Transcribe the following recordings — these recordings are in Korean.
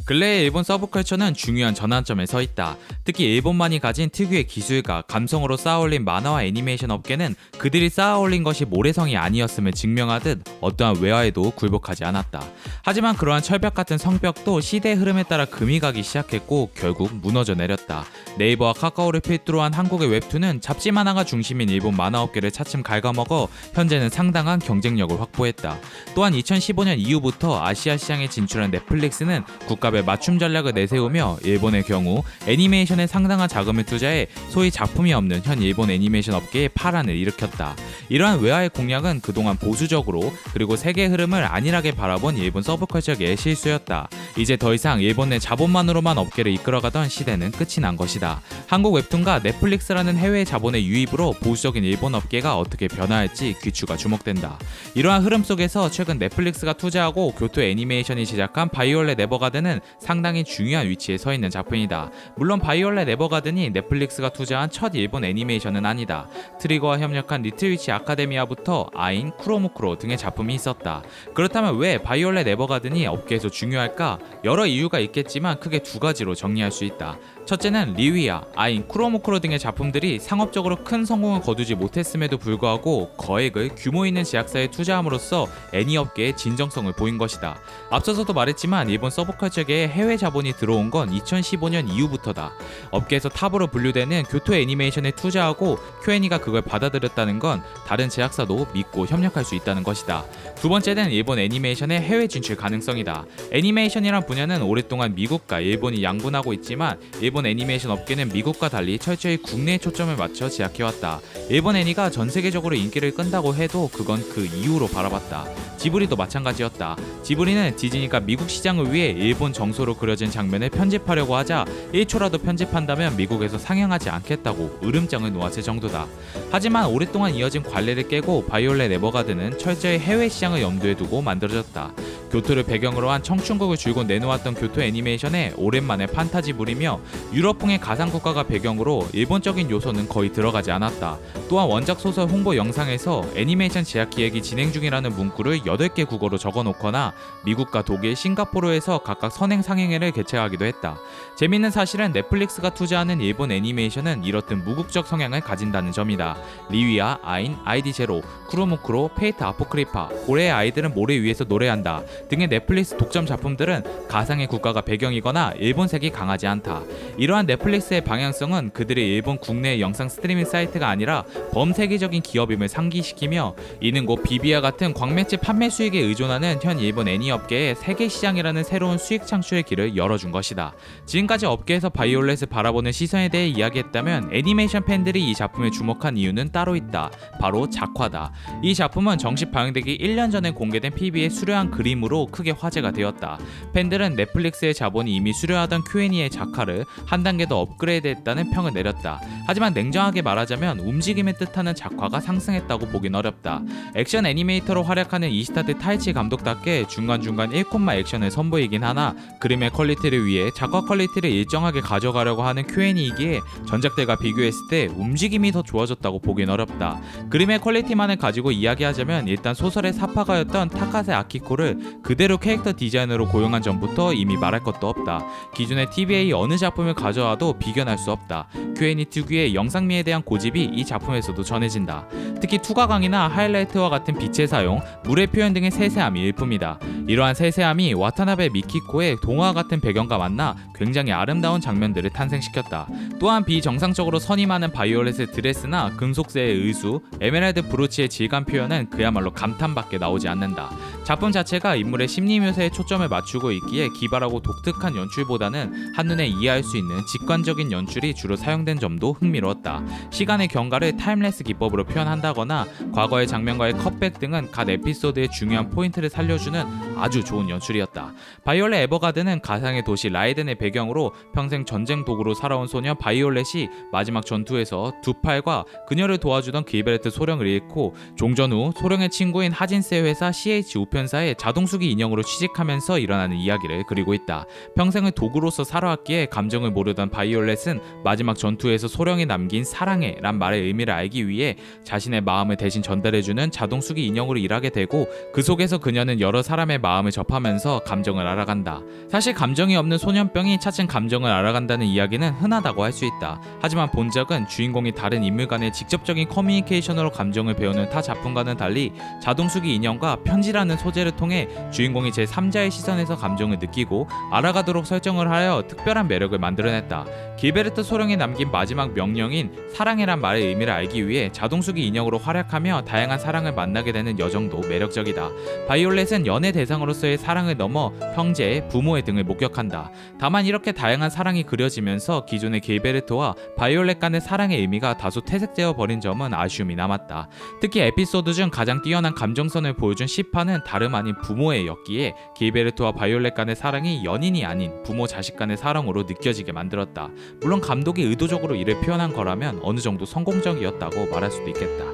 근래의 일본 서브컬처는 중요한 전환점에 서 있다. 특히 일본만이 가진 특유의 기술과 감성으로 쌓아올린 만화와 애니메이션 업계는 그들이 쌓아올린 것이 모래성이 아니었음을 증명하듯 어떠한 외화에도 굴복하지 않았다. 하지만 그러한 철벽 같은 성벽도 시대의 흐름에 따라 금이 가기 시작했고 결국 무너져 내렸다. 네이버와 카카오를 필두로 한 한국의 웹툰은 잡지 만화가 중심인 일본 만화업계를 차츰 갉아먹어 현재는 상당한 경쟁력을 확보했다. 또한 2015년 이후부터 아시아 시장에 진출한 넷플릭스는 국가별 맞춤 전략을 내세우며 일본의 경우 애니메이션에 상당한 자금을 투자해 소위 작품이 없는 현 일본 애니메이션 업계에 파란을 일으켰다. 이러한 외화의 공략은 그동안 보수적으로 그리고 세계의 흐름을 안일하게 바라본 일본 서브컬처계의 실수였다. 이제 더 이상 일본 내 자본만으로만 업계를 이끌어가던 시대는 끝이 난 것이다. 한국 웹툰과 넷플릭스라는 해외 자본의 유입으로 보수적인 일본 업계가 어떻게 변화할지 귀추가 주목된다. 이러한 흐름 속에서 최근 넷플릭스가 투자하고 교토 애니메이션이 제작한 바이올렛 에버가든은 상당히 중요한 위치에 서 있는 작품이다. 물론 바이올렛 에버가든이 넷플릭스가 투자한 첫 일본 애니메이션은 아니다. 트리거와 협력한 리틀 위치 아카데미아부터 아인, 쿠로무쿠로 등의 작품이 있었다. 그렇다면 왜 바이올렛 에버가든이 업계에서 중요할까? 여러 이유가 있겠지만 크게 두 가지로 정리할 수 있다. 첫째는 리위아, 아인, 쿠로무쿠로 등의 작품들이 상업적으로 큰 성공을 거두지 못했음에도 불구하고 거액을 규모 있는 제작사에 투자함으로써 애니업계의 진정성을 보인 것이다. 앞서서도 말했지만 일본 서브컬처계에 해외 자본이 들어온 건 2015년 이후부터다. 업계에서 탑으로 분류되는 교토 애니메이션에 투자하고 Q&A가 그걸 받아들였다는 건 다른 제작사도 믿고 협력할 수 있다는 것이다. 두 번째는 일본 애니메이션의 해외 진출 가능성이다. 애니메이션이란 분야는 오랫동안 미국과 일본이 양분하고 있지만 일본 애니메이션 업계는 미국과 달리 철저히 국내에 초점을 맞춰 제작해왔다. 일본 애니가 전 세계적으로 인기를 끈다고 해도 그건 그 이후로 바라봤다. 지브리도 마찬가지였다. 지브리는 디즈니가 미국 시장을 위해 일본 정서로 그려진 장면을 편집하려고 하자 1초라도 편집한다면 미국에서 상영하지 않겠다고 으름장을 놓았을 정도다. 하지만 오랫동안 이어진 관례를 깨고 바이올렛 에버가든은 철저히 해외 시장을 염두에 두고 만들어졌다. 교토를 배경으로 한 청춘국을 줄곧 내놓았던 교토 애니메이션에 오랜만에 판타지물이며 유럽풍의 가상국가가 배경으로 일본적인 요소는 거의 들어가지 않았다. 또한 원작 소설 홍보 영상에서 애니메이션 제작 기획이 진행 중이라는 문구를 8개 국어로 적어놓거나 미국과 독일, 싱가포르에서 각각 선행 상영회를 개최하기도 했다. 재밌는 사실은 넷플릭스가 투자하는 일본 애니메이션은 이렇듯 무국적 성향을 가진다는 점이다. 리위아, 아인, 아이디 제로, 쿠로무쿠로, 페이트 아포크리파, 고래의 아이들은 모래 위에서 노래한다 등의 넷플릭스 독점 작품들은 가상의 국가가 배경이거나 일본색이 강하지 않다. 이러한 넷플릭스의 방향성은 그들의 일본 국내 영상 스트리밍 사이트가 아니라 범세계적인 기업임을 상기시키며 이는 곧 비비와 같은 광매체 판매 수익에 의존하는 현 일본 애니업계의 세계 시장이라는 새로운 수익 창출의 길을 열어준 것이다. 지금까지 업계에서 바이올렛을 바라보는 시선에 대해 이야기했다면 애니메이션 팬들이 이 작품에 주목한 이유는 따로 있다. 바로 작화다. 이 작품은 정식 방영되기 1년 전에 공개된 PB의 수려한 그림으로 크게 화제가 되었다. 팬들은 넷플릭스의 자본이 이미 수려하던 Q&A의 작화를 한 단계 더 업그레이드했다는 평을 내렸다. 하지만 냉정하게 말하자면 움직임을 뜻하는 작화가 상승했다고 보긴 어렵다. 액션 애니메이터로 활약하는 이시타드 타이치 감독답게 중간중간 1콤마 액션을 선보이긴 하나 그림의 퀄리티를 위해 작화 퀄리티를 일정하게 가져가려고 하는 Q&A이기에 전작들과 비교했을 때 움직임이 더 좋아졌다고 보긴 어렵다. 그림의 퀄리티만을 가지고 이야기하자면 일단 소설의 사파가였던 타카세 아키코를 그대로 캐릭터 디자이너로 고용한 점부터 이미 말할 것도 없다. 기존의 TVA 어느 작품을 가져와도 비견할 수 없다. Q&A 특유의 영상미에 대한 고집이 이 작품에서도 전해진다. 특히 투과강이나 하이라이트와 같은 빛의 사용, 물의 표현 등의 세세함이 일품이다. 이러한 세세함이 와타나베 미키코의 동화 같은 배경과 만나 굉장히 아름다운 장면들을 탄생시켰다. 또한 비정상적으로 선이 많은 바이올렛의 드레스나 금속쇠의 의수, 에메랄드 브로치의 질감 표현은 그야말로 감탄밖에 나오지 않는다. 작품 자체가 인물의 심리 묘사에 초점을 맞추고 있기에 기발하고 독특한 연출보다는 한눈에 이해할 수 있는 직관적인 연출이 주로 사용된 점도 흥미로웠다. 시간의 경과를 타임레스 기법으로 표현한다거나 과거의 장면과의 컷백 등은 각 에피소드의 중요한 포인트를 살려주는 아주 좋은 연출이었다. 바이올렛 에버가든은 가상의 도시 라이덴의 배경으로 평생 전쟁 도구로 살아온 소녀 바이올렛이 마지막 전투에서 두 팔과 그녀를 도와주던 길베르트 소령을 잃고 종전 후 소령의 친구인 하진스의 회사 CH 우편 보편사의 자동수기 인형으로 취직하면서 일어나는 이야기를 그리고 있다. 평생을 도구로서 살아왔기에 감정을 모르던 바이올렛은 마지막 전투에서 소령이 남긴 사랑해 란 말의 의미를 알기 위해 자신의 마음을 대신 전달해주는 자동수기 인형으로 일하게 되고, 그 속에서 그녀는 여러 사람의 마음을 접하면서 감정을 알아간다. 사실 감정이 없는 소년병이 차츰 감정을 알아간다는 이야기는 흔하다고 할 수 있다. 하지만 본작은 주인공이 다른 인물 간의 직접적인 커뮤니케이션으로 감정을 배우는 타 작품과는 달리 자동수기 인형과 편지라는 소재를 통해 주인공이 제3자의 시선에서 감정을 느끼고 알아가도록 설정을 하여 특별한 매력을 만들어냈다. 길베르트 소령이 남긴 마지막 명령인 사랑해란 말의 의미를 알기 위해 자동수기 인형으로 활약하며 다양한 사랑을 만나게 되는 여정도 매력적이다. 바이올렛은 연애 대상으로서의 사랑을 넘어 형제, 부모의 등을 목격한다. 다만 이렇게 다양한 사랑이 그려지면서 기존의 길베르트와 바이올렛 간의 사랑의 의미가 다소 퇴색되어 버린 점은 아쉬움이 남았다. 특히 에피소드 중 가장 뛰어난 감정선을 보여준 10화는 다름 아닌 부모애였기에 길베르트와 바이올렛 간의 사랑이 연인이 아닌 부모 자식 간의 사랑으로 느껴지게 만들었다. 물론 감독이 의도적으로 이를 표현한 거라면 어느 정도 성공적이었다고 말할 수도 있겠다.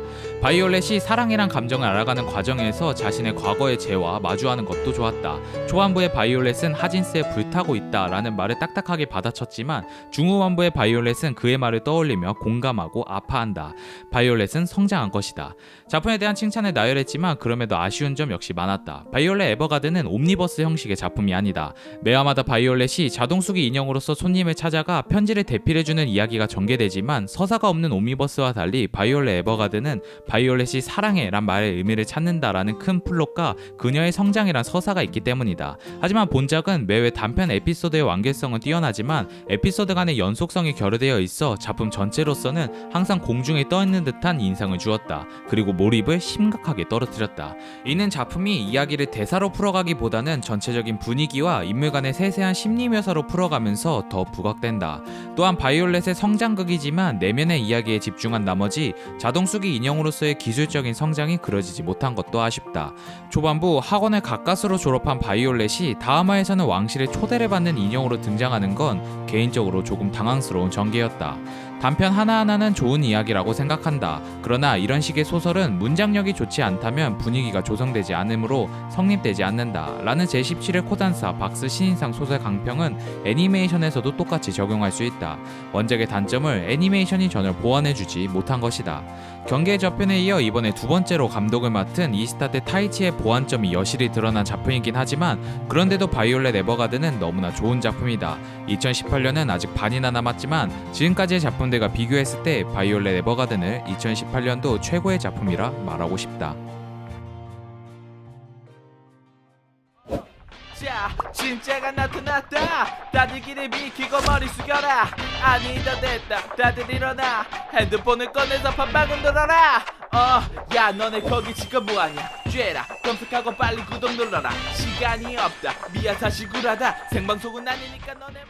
바이올렛이 사랑이란 감정을 알아가는 과정에서 자신의 과거의 죄와 마주하는 것도 좋았다. 초반부의 바이올렛은 하진스에 불타고 있다라는 말을 딱딱하게 받아쳤지만 중후반부의 바이올렛은 그의 말을 떠올리며 공감하고 아파한다. 바이올렛은 성장한 것이다. 작품에 대한 칭찬을 나열했지만 그럼에도 아쉬운 점 역시 많았다. 바이올렛 에버가든은 옴니버스 형식의 작품이 아니다. 매화마다 바이올렛이 자동수기 인형으로서 손님을 찾아가 편지를 대필해주는 이야기가 전개되지만 서사가 없는 옴니버스와 달리 바이올렛 에버가든은 바이올렛이 사랑해 란 말의 의미를 찾는다라는 큰 플롯과 그녀의 성장이란 서사가 있기 때문이다. 하지만 본작은 매회 단편 에피소드의 완결성은 뛰어나지만 에피소드 간의 연속성이 결여되어 있어 작품 전체로서는 항상 공중에 떠있는 듯한 인상을 주었다. 그리고 몰입을 심각하게 떨어뜨렸다. 이는 작품이 이야기를 대사로 풀어가기보다는 전체적인 분위기와 인물 간의 세세한 심리 묘사로 풀어가면서 더 부각된다. 또한 바이올렛의 성장극이지만 내면의 이야기에 집중한 나머지 자동수기 인형으로서의 기술적인 성장이 그려지지 못한 것도 아쉽다. 초반부 학원을 가까스로 졸업한 바이올렛이 다음화에서는 왕실의 초대를 받는 인형으로 등장하는 건 개인적으로 조금 당황스러운 전개였다. 단편 하나하나는 좋은 이야기라고 생각한다. 그러나 이런 식의 소설은 문장력이 좋지 않다면 분위기가 조성되지 않으므로 성립되지 않는다 라는 제17회 코단사 박스 신인상 소설 강평은 애니메이션에서도 똑같이 적용할 수 있다. 원작의 단점을 애니메이션이 전혀 보완해주지 못한 것이다. 경계의 저편에 이어 이번에 두 번째로 감독을 맡은 이스타데 타이치의 보완점이 여실히 드러난 작품이긴 하지만 그런데도 바이올렛 에버가든은 너무나 좋은 작품이다. 2018년은 아직 반이나 남았지만 지금까지의 작품들과 비교했을 때 바이올렛 에버가든을 2018년도 최고의 작품이라 말하고 싶다. 자, 진짜가 나타났다. 다들 길을 비키고 머리 숙여라. 아니다 됐다. 다들 일어나. 핸드폰을 꺼내서 팟빵을 눌러라. 야 너네 거기 지금 뭐하냐. 죄라 검색하고 빨리 구독 눌러라. 시간이 없다. 미안 사실 굴하다. 생방송은 아니니까 너네만